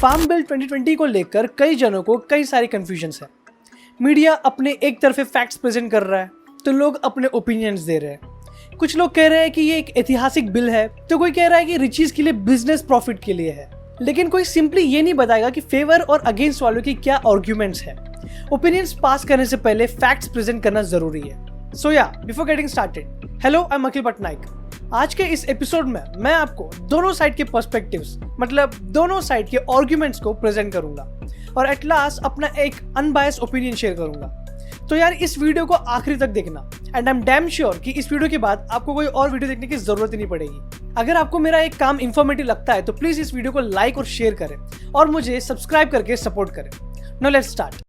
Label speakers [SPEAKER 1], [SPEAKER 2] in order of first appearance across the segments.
[SPEAKER 1] Farm bill 2020 को लेकर कई जनों को कई सारी कंफ्यूजन्स है। मीडिया अपने एक तरफे फैक्ट्स प्रेजेंट कर रहा है तो लोग अपने ओपिनियंस दे रहे हैं। कुछ लोग कह रहे हैं कि ये एक ऐतिहासिक बिल है तो कोई कह रहा है कि रिचीज के लिए बिजनेस प्रॉफिट के लिए है, लेकिन कोई सिंपली ये नहीं बताएगा कि फेवर और अगेंस्ट वालों की क्या आर्ग्यूमेंट्स है। ओपिनियंस पास करने से पहले फैक्ट्स प्रेजेंट करना जरूरी है। सो या before getting started, hello I am Akhil Patnaik. आज के इस एपिसोड में मैं आपको दोनों साइड के पर्सपेक्टिव्स मतलब दोनों साइड के आर्ग्यूमेंट्स को प्रेजेंट करूंगा और एट लास्ट अपना एक अनबायस्ड ओपिनियन शेयर करूंगा। तो यार इस वीडियो को आखिरी तक देखना and I am damn sure कि इस वीडियो के बाद आपको कोई और वीडियो देखने की जरूरत ही नहीं पड़ेगी। अगर आपको मेरा एक काम इंफॉर्मेटिव लगता है तो प्लीज इस वीडियो को लाइक और शेयर करें और मुझे सब्सक्राइब करके सपोर्ट करें। Now let's start.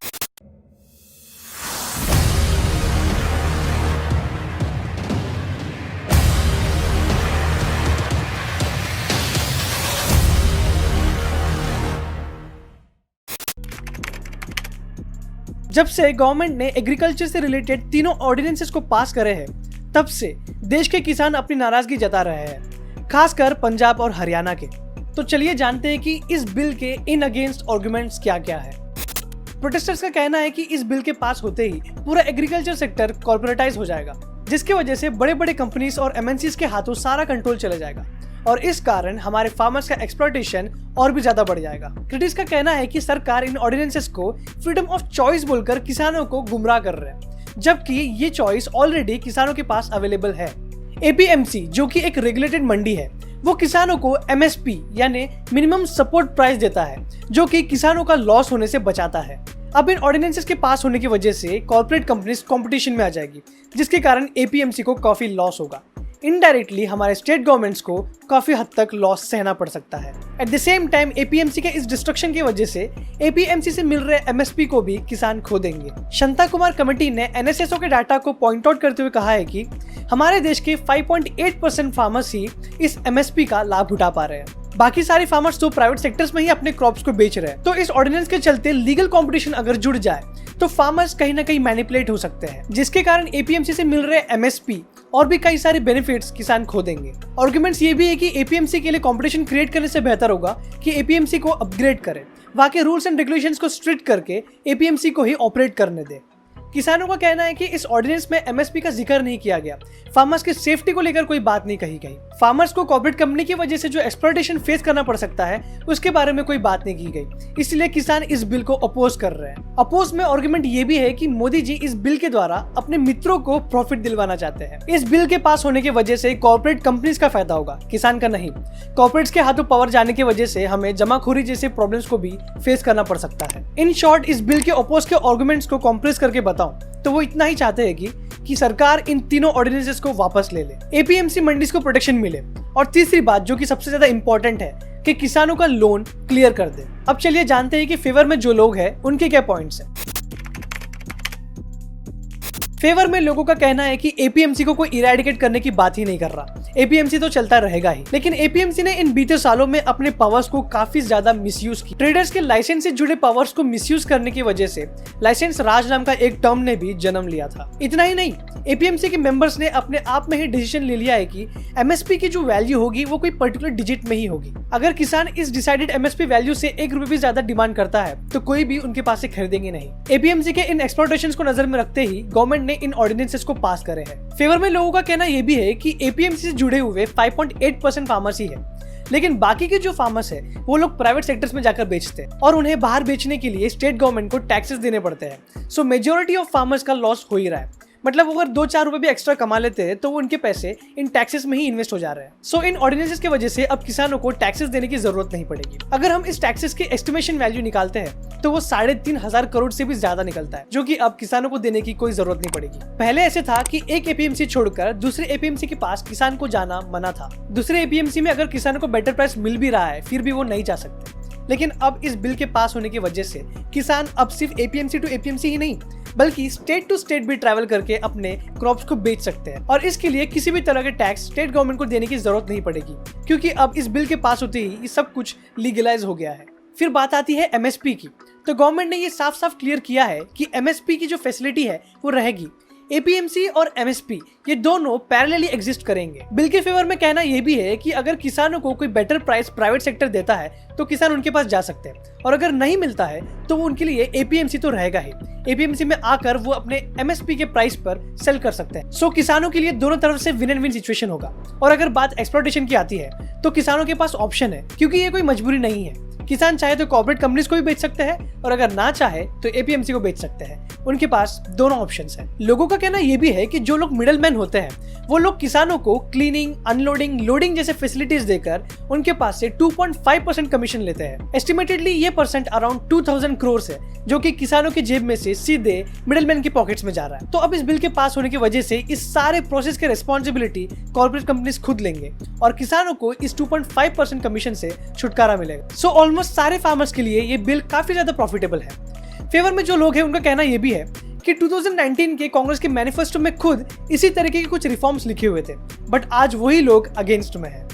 [SPEAKER 1] जब से गवर्नमेंट ने एग्रीकल्चर से रिलेटेड तीनों ऑर्डिनेंसेस को पास करे हैं, तब से देश के किसान अपनी नाराजगी जता रहे हैं, खासकर पंजाब और हरियाणा के। तो चलिए जानते हैं कि इस बिल के इन अगेंस्ट आर्गुमेंट्स क्या क्या है। प्रोटेस्टर्स का कहना है कि इस बिल के पास होते ही पूरा एग्रीकल्चर सेक्टर कॉर्पोरेटाइज हो जाएगा, जिसकी वजह से बड़े बड़े कंपनीज और एमएनसीज के हाथों सारा कंट्रोल चले जाएगा और इस कारण हमारे फार्मर्स का एक्सप्लॉयटेशन और भी ज्यादा बढ़ जाएगा। क्रिटिक्स का कहना है कि सरकार इन ऑर्डिनेंसेस को फ्रीडम ऑफ चॉइस बोलकर किसानों को गुमराह कर रहे हैं, जबकि ये चॉइस ऑलरेडी किसानों के पास अवेलेबल है। एपीएमसी जो कि एक रेगुलेटेड मंडी है, वो किसानों को एमएसपी यानी मिनिमम सपोर्ट प्राइस देता है, जो कि किसानों का लॉस होने से बचाता है। अब इन ऑर्डिनेंसेस के पास होने की वजह से कॉर्पोरेट कंपनीज कंपटीशन में आ जाएगी, जिसके कारण एपीएमसी को काफी लॉस होगा। इनडायरेक्टली हमारे स्टेट गवर्नमेंट्स को काफी हद तक लॉस सहना पड़ सकता है। At the same time APMC के इस डिस्ट्रक्शन की वजह से एपीएमसी से मिल रहे एमएसपी को भी किसान खो देंगे। शांता कुमार कमेटी ने एनएसएसओ के डाटा को पॉइंट आउट करते हुए कहा है कि हमारे देश के 5.8% फार्मर्स ही इस एमएसपी का लाभ उठा पा रहे हैं। बाकी सारे फार्मर्स तो प्राइवेट सेक्टर्स में ही अपने क्रॉप्स को बेच रहे हैं। तो इस ऑर्डिनेंस के चलते लीगल कंपटीशन अगर जुड़ जाए तो फार्मर्स कहीं ना कहीं मैनिपुलेट हो सकते हैं, जिसके कारण एपीएमसी से मिल रहे एमएसपी और भी कई सारे बेनिफिट्स किसान खो देंगे। आर्गुमेंट्स ये भी है कि एपीएमसी के लिए कंपटीशन क्रिएट करने से बेहतर होगा कि एपीएमसी को अपग्रेड करें, वहां के रूल्स एंड रेगुलेशंस को स्ट्रिक्ट करके एपीएमसी को ही ऑपरेट करने दे। किसानों का कहना है कि इस ऑर्डिनेंस में एमएसपी का जिक्र नहीं किया गया, फार्मर्स की सेफ्टी को लेकर कोई बात नहीं कही गई। फार्मर्स को कॉर्पोरेट कंपनी की वजह से जो एक्सप्लॉयटेशन फेस करना पड़ सकता है उसके बारे में कोई बात नहीं की गई, इसलिए किसान इस बिल को अपोज कर रहे हैं। अपोज में आर्गुमेंट ये भी है कि मोदी जी इस बिल के द्वारा अपने मित्रों को प्रॉफिट दिलवाना चाहते हैं। इस बिल के पास होने की वजह से कॉर्पोरेट कंपनीज का फायदा होगा, किसान का नहीं। कॉर्पोरेट्स के हाथों पावर जाने की वजह से हमें जमाखोरी जैसे प्रॉब्लम्स को भी फेस करना पड़ सकता है। इन शॉर्ट, इस बिल के अपोज के आर्गुमेंट्स को कॉम्प्रेस करके बताऊं तो वो इतना ही चाहते हैं कि सरकार इन तीनों ऑर्डिनेंसेस को वापस ले ले, एपीएमसी मंडीज को प्रोटेक्शन मिले और तीसरी बात जो कि सबसे ज्यादा इंपॉर्टेंट है कि किसानों का लोन क्लियर कर दे। अब चलिए जानते हैं कि फेवर में जो लोग हैं उनके क्या पॉइंट्स हैं। फेवर में लोगों का कहना है कि एपीएमसी को कोई इरेडिकेट करने की बात ही नहीं कर रहा, एपीएमसी तो चलता रहेगा ही। लेकिन एपीएमसी ने इन बीते सालों में अपने पावर्स को काफी ज्यादा मिसयूज की। ट्रेडर्स के लाइसेंस से जुड़े पावर्स को मिसयूज करने की वजह से लाइसेंस राज नाम का एक टर्म ने भी जन्म लिया था। इतना ही नहीं, एपीएमसी के मेंबर्स ने अपने आप में ही डिसीजन ले लिया है कि एमएसपी की जो वैल्यू होगी वो कोई पर्टिकुलर डिजिट में ही होगी। अगर किसान इस डिसाइडेड एमएसपी वैल्यू से 1 रुपए भी ज्यादा डिमांड करता है तो कोई भी उनके पास से खरीदेंगे नहीं। एपीएमसी के इन एक्सप्लॉयटेशंस को नजर में रखते ही गवर्नमेंट ने इन ऑर्डिनेंसेस को पास करे हैं। फेवर में लोगों का कहना यह भी है कि एपीएमसी से जुड़े हुए 5.8% फार्मर्स ही है, लेकिन बाकी के जो फार्मर्स है वो लोग प्राइवेट सेक्टर्स में जाकर बेचते हैं और उन्हें बाहर बेचने के लिए स्टेट गवर्नमेंट को टैक्सेस देने पड़ते हैं। सो मेजॉरिटी ऑफ फार्मर्स का लॉस हो ही रहा है। मतलब अगर 2-4 रुपए भी एक्स्ट्रा कमा लेते हैं तो वो उनके पैसे इन टैक्सेस में ही इन्वेस्ट हो जा रहे हैं। सो इन ऑर्डिनेंसेस की वजह से अब किसानों को टैक्सेस देने की जरूरत नहीं पड़ेगी। अगर हम इस टैक्सेस की एस्टिमेशन वैल्यू निकालते हैं तो वो 3,500 करोड़ से भी ज्यादा निकलता है, जो कि अब किसानों को देने की कोई जरूरत नहीं पड़ेगी। पहले ऐसे था कि एक एपीएमसी छोड़कर दूसरे एपीएमसी के पास किसान को जाना मना था। दूसरे एपीएमसी में अगर किसानों को बेटर प्राइस मिल भी रहा है फिर भी वो नहीं जा सकते। लेकिन अब इस बिल के पास होने की वजह से किसान अब सिर्फ एपीएमसी टू एपीएमसी ही नहीं बल्कि स्टेट टू स्टेट भी ट्रैवल करके अपने क्रॉप्स को बेच सकते हैं और इसके लिए किसी भी तरह के टैक्स स्टेट गवर्नमेंट को देने की जरूरत नहीं पड़ेगी, क्योंकि अब इस बिल के पास होते ही ये सब कुछ लीगलाइज हो गया है। फिर बात आती है एमएसपी की, तो गवर्नमेंट ने ये साफ साफ क्लियर किया है कि एमएसपी की जो फैसिलिटी है वो रहेगी। एपीएमसी और एमएसपी ये दोनों पैरेलली एग्जिस्ट करेंगे। बिल के फेवर में कहना यह भी है कि अगर किसानों को कोई बेटर प्राइस प्राइवेट सेक्टर देता है तो किसान उनके पास जा सकते हैं, और अगर नहीं मिलता है तो उनके लिए एपीएमसी तो रहेगा ही। एपीएमसी में आकर वो अपने एमएसपी के प्राइस पर सेल कर सकते हैं। सो किसानों के लिए दोनों तरफ से विन एंड विन सिचुएशन होगा। और अगर बात एक्सप्लॉयटेशन की आती है तो किसानों के पास ऑप्शन है, क्योंकि ये कोई मजबूरी नहीं है। किसान चाहे तो कॉर्पोरेट कंपनीज को भी बेच सकते हैं, और अगर ना चाहे तो एपीएमसी को बेच सकते हैं। उनके पास दोनों ऑप्शंस हैं। लोगों का कहना यह भी है कि जो लोग मिडल मैन होते हैं वो लोग किसानों को क्लीनिंग, अनलोडिंग, लोडिंग जैसे फैसिलिटीज देकर उनके पास से 2.5% कमीशन लेते हैं। एस्टिमेटेडली ये परसेंट अराउंड 2000 करोड़ है, जो कि किसानों की जेब में से सीधे मिडल मैन की पॉकेट्स में जा रहा है। तो अब इस बिल के पास होने की वजह से इस सारे प्रोसेस की रिस्पॉन्सिबिलिटी कॉर्पोरेट कंपनीज खुद लेंगे और किसानों को इस 2.5% कमीशन से छुटकारा मिलेगा। सो ऑलमोस्ट सारे फार्मर्स के लिए ये बिल काफी ज्यादा प्रॉफिटेबल है। फेवर में जो लोग हैं उनका कहना यह भी है कि 2019 के कांग्रेस के मैनिफेस्टो में खुद इसी तरीके के कुछ रिफॉर्म्स लिखे हुए थे, बट आज वही लोग अगेंस्ट में हैं।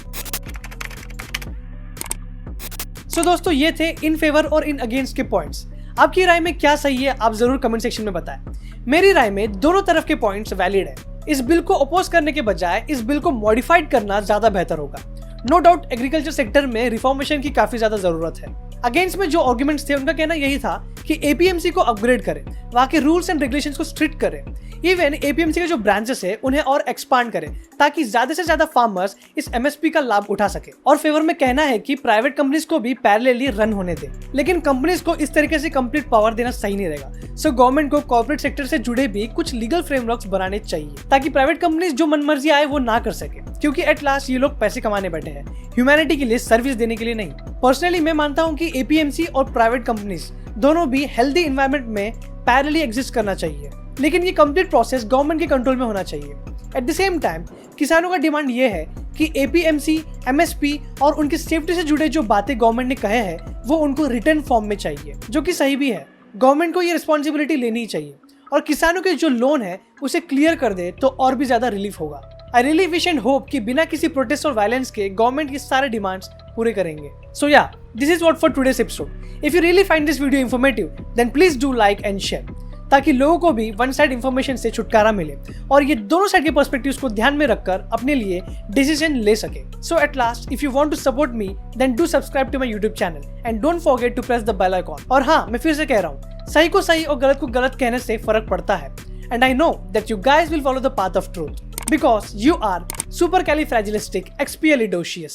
[SPEAKER 1] सो दोस्तों, ये थे इन फेवर और इन अगेंस्ट के पॉइंट्स। आपकी राय में क्या सही है आप जरूर कमेंट सेक्शन में बताएं। मेरी राय में दोनों तरफ के पॉइंट्स वैलिड है। इस बिल को अपोज करने के बजाय इस बिल को मॉडिफाइड करना ज्यादा बेहतर होगा। नो डाउट एग्रीकल्चर सेक्टर में रिफॉर्मेशन की काफी ज्यादा जरूरत है। अगेंस्ट में जो आर्गुमेंट्स थे उनका कहना यही था कि एपीएमसी को अपग्रेड करें, वहां के रूल्स एंड रेगुलेशंस को स्ट्रिक्ट करें, इवन एपीएमसी के जो ब्रांचेस है उन्हें और एक्सपांड करें ताकि ज्यादा से ज्यादा फार्मर्स इस एमएसपी का लाभ उठा सके। और फेवर में कहना है कि प्राइवेट कंपनीज को भी पैरेलली रन होने दें, लेकिन कंपनीज को इस तरीके से कंप्लीट पावर देना सही नहीं रहेगा। सो गवर्नमेंट को कॉर्पोरेट सेक्टर से जुड़े भी कुछ लीगल फ्रेमवर्क्स बनाने चाहिए ताकि प्राइवेट कंपनीज जो मनमर्जी आए वो ना कर सके, क्योंकि एट लास्ट ये लोग पैसे कमाने बैठे हैं, ह्यूमैनिटी के लिए सर्विस देने के लिए नहीं। पर्सनली मैं मानता हूं कि एपीएमसी और प्राइवेट कंपनीज दोनों भी हेल्दी एनवायरनमेंट में पैरेलली एग्जिस्ट करना चाहिए, लेकिन ये कंप्लीट प्रोसेस गवर्नमेंट के कंट्रोल में होना चाहिए। एट द सेम टाइम किसानों का डिमांड ये है कि एपीएमसी, एमएसपी और उनकी सेफ्टी से जुड़े जो बातें गवर्नमेंट ने कहे हैं वो उनको रिटर्न फॉर्म में चाहिए, जो कि सही भी है। गवर्नमेंट को ये रिस्पॉन्सिबिलिटी लेनी चाहिए और किसानों के जो लोन है उसे क्लियर कर दे तो और भी ज्यादा रिलीफ होगा। I really wish and hope कि बिना किसी प्रोटेस्ट और वायलेंस के गवर्नमेंट ये सारे डिमांड्स पूरे करेंगे। So yeah, this is what for today's episode. If you really find this video informative, then please do like and share, ताकि लोगों को भी वन साइड इंफॉर्मेशन से छुटकारा मिले और ये दोनों साइड के पर्सपेक्टिव्स को ध्यान में रखकर अपने लिए डिसीजन ले सके। So at last, if you want to support me, then do subscribe to my YouTube channel and don't forget to press the bell icon. और हाँ, मैं फिर से कह रहा हूँ, सही को सही और गलत को गलत कहने से फर्क पड़ता है। And I know that you guys will follow the path of truth because you are supercalifragilisticexpialidocious.